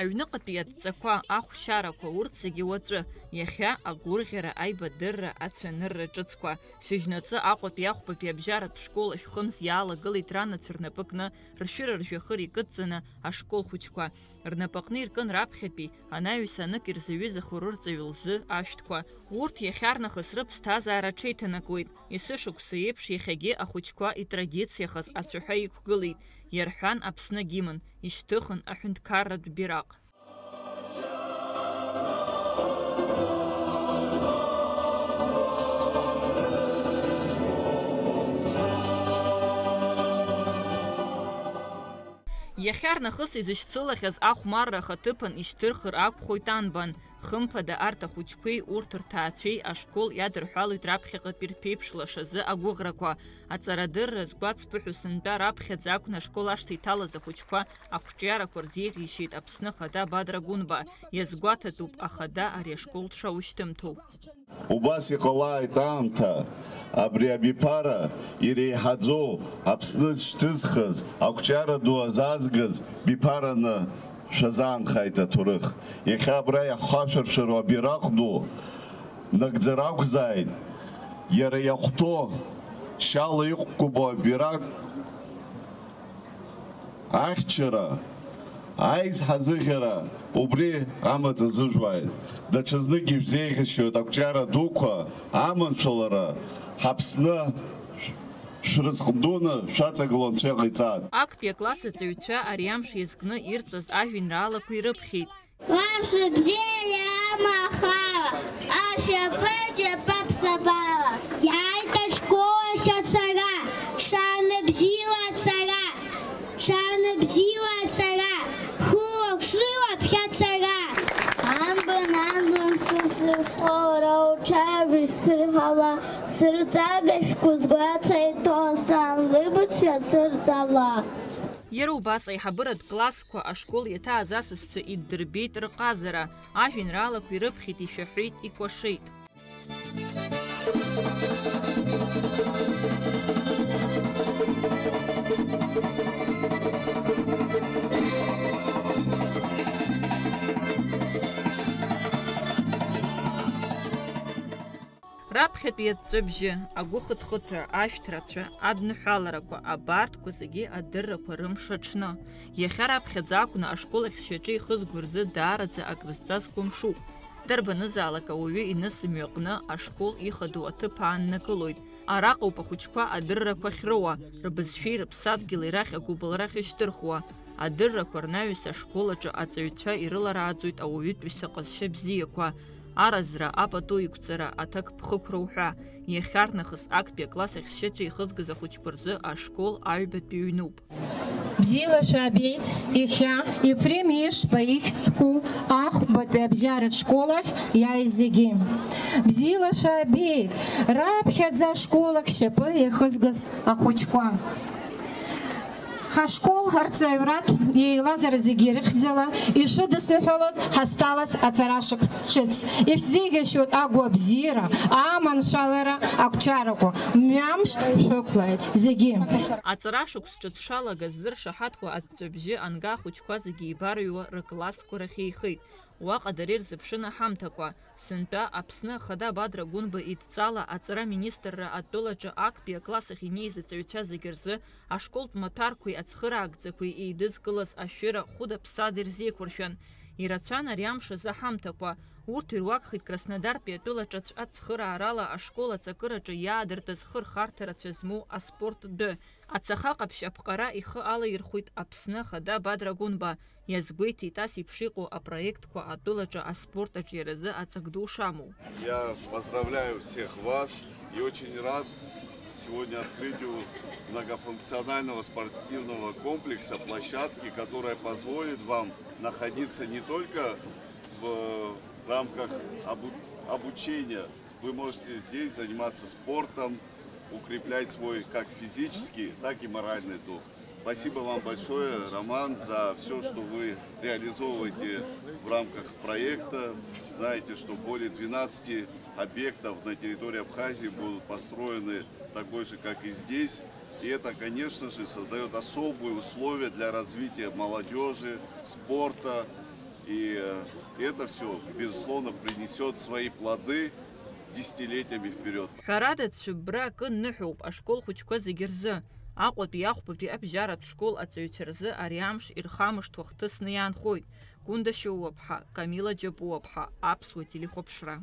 Аҩныҟатәи аҵакқәа, ахәшьарақәа урҭ зегьы уаҵәы, иахьа агәырӷьара, аибадырра, ацәанырра ҿыцқәа. Шьыжьнаҵы Аҟәатәи ахәбатәи абжьаратә школ ахь хымз иаалагылеит ранацәа рнапы кны, ршәыра ржәҩахыр икыдҵаны ашкол хәыҷқәа. Рнапаҟны иркын раԥхьатәи анаҩсанык ирзаҩызахо рырҵаҩ лзы ашәҭқәа. Урҭ иахьарнахыс рыԥсҭазаара ҽеиҭанакуеит. Есышықәса еиԥш иахьагьы ахәыҷқәа итрадициахаз ацәаҳәа иқәгылеит. Иарҳәан Аԥсны гимн, ишьҭыхын аҳәынҭқарратә бираҟ. Иахьарнахыс изышьцылахьаз ахәмарра ахаҭыԥан ишьҭырхыр акәхоит анбан. Хымԥада арҭ ахәыҷқәеи урҭ рҭаацәеи ашкол иадырҳәалоит раԥхьаҟатәи рԥеиԥшлашазы агәыӷрақәа. Аҵарадырра згәаҵԥыҳәо сынтәа раԥхьаӡа акәны ашкол ашҭа иҭалаз ахәыҷқәа ақәҿиарақәа рзеиӷьишьеит Аԥсны Ахада Бадра Гәынба. Иазгәаҭатәуп ахада ари ашкол дшаушьҭымҭоу. Убас иҟалааит аамҭа, абри абиԥара иреиҳаӡоу Аԥсны зышьҭызхыз, ақәҿиара ду азаазгаз биԥараны шәазаанхааит аҭоурых. Иахьа абра иаҳхашәыршәыруа абираҟ ду нагӡара акәзааит, иара иахәҭоу шьала иҟәкәабо абираҟ ахьчара, аизҳазыӷьара убри амаҵ азыжәуааит. Даҽазнык ишәзеиӷьашьоит ақәҿиара дуқәа аманшәалара ҳаԥсны шәрызҟдуны шәаҵагыло анцәа иҟаиҵааит. Актәи акласс аҵаҩцәа ари амш иазкны ирҵаз ажәеинраалақәа ирыԥхьеит. Вамши бзели амахала, ашәаԥыџьаԥ аԥсабала. Иааит ашколахь ацара, шаныбзиала ацара, шаныбзиала ацара, хылак-шылак ԥхьацара. Анбан сысхора уҽаҩбжь сырҳала, сырҵагашәқәа згәаҵа иҭоу санлыбызшәа сырҵала. Иара убас аиҳабыратә классқәа ашкол иаҭааз асасцәа иддырбеит рҟазара, ажәеинраалақәа ирыԥхьеит, ишәаҳәеит, икәашеит. Раԥхьатәи аҵәҵәабжьы, агәыхыҭхыҭра, ашәҭрацәа, адныҳәаларақәа, абарҭқәа зегьы адыррақәа рымш аҽны. Иахьа раԥхьаӡа акәны ашкол ахь сшьаҿы ихызго рзы даараӡа акрызҵазкуа мшуп. Дарбанызаалак ауаҩы инысымҩ аҟны ашкол ихадоу аҭыԥ ааннакылоит. Араҟоуп ахәыҷқәа адыррақәа ахьрыуа, рбызшәеи рыԥсадгьыли рахь агәыбылрахь ишьҭырхуа. Адыррақәа рнаҩс ашкол аҿы аҵаҩцәа ирыларааӡоит ауаҩытәыҩса ҟазшьа бзиақәа. Аразра, апату иқәҵара, аҭак ԥхықәра уҳәа. Иахьарнахыс актәи акласс ахь сшьаҿа ихызгаз ахәыҷқәа рзы ашкол аҩбатәи ҩнуп. Бзиала шәаабеит, иахьа Ефрем Ешба ихьӡқәоу ахәбатәи абжьаратә школ ахь иааиз зегьы. Бзиала шәаабеит, раԥхьаӡа ашкол ахь шьапы иахызгаз ахәыҷқәа. Ҳашкол ҳарҵаҩратә еилазар зегьы ирыхьӡала, ишәыдысныҳәалоит ҳазҭалаз ацарашықәс ҿыц. Ишәзеиӷьашьоит агәы абзиара, аманшәалара, ақәҿиарақәа. Мҩамш шәықәлааит зегьы. Аҵарашықәс ҿыц шалагаз зыршаҳаҭуа аҵәҵәабжьы анга ахәыҷқәа зегьы еибарыҩуа рыклассқәа рахь еихеит. Уаҟа дара ирзыԥшын аҳамҭақәа. Сынтәа Аԥсны Ахада Бадра Гәынба идҵала аҵараминистрра атәылаҿы актәи акласс ахь инеиз аҵаҩцәа зегьы рзы ашколтә маҭәарқәеи ацхыраагӡақәеи еидызкылаз ашәыра хәыда-ԥсада ирзеиқәыршәан. Ирацәан ари амшазы аҳамҭақәа. Урҭ ируакхеит Краснодартәи атәылаҿы ацхыраарала ашкол аҵакыраҿы иаадыртыз хырхарҭа рацәа змоу аспорт дәы. Ацаха ҟаԥшь апҟара ихы алаирхәит Аԥсны Ахада Бадра Гәынба. Иазгәеиҭеит ас еиԥш иҟоу апроектқәа атәылаҿы аспорт аҿиаразы аҵак ду шамоу. Я поздравляю всех вас и очень рад сегодня открытию многофункционального спортивного комплекса, площадки, которая позволит вам находиться не только в рамках обучения. Вы можете здесь заниматься спортом, укреплять свой как физический, так и моральный дух. Спасибо вам большое, Роман, за все, что вы реализовываете в рамках проекта. Знаете, что более 12 объектов на территории Абхазии будут построены такой же, как и здесь. И это, конечно же, создает особые условия для развития молодежи, спорта, И это все, безусловно, принесет свои плоды десятилетиями вперед. Харада цубра кыннухуп ашкол хучква зигирзы. Аҟәатәи иахәбатәи абжьаратә школ аҵаҩцәа ари амш ирхамышҭуа хҭысны иаанхоит. Гәында Шьоуа-ԥҳа, Камила Џьапуа-ԥҳа, Аԥсуа телехәаԥшра.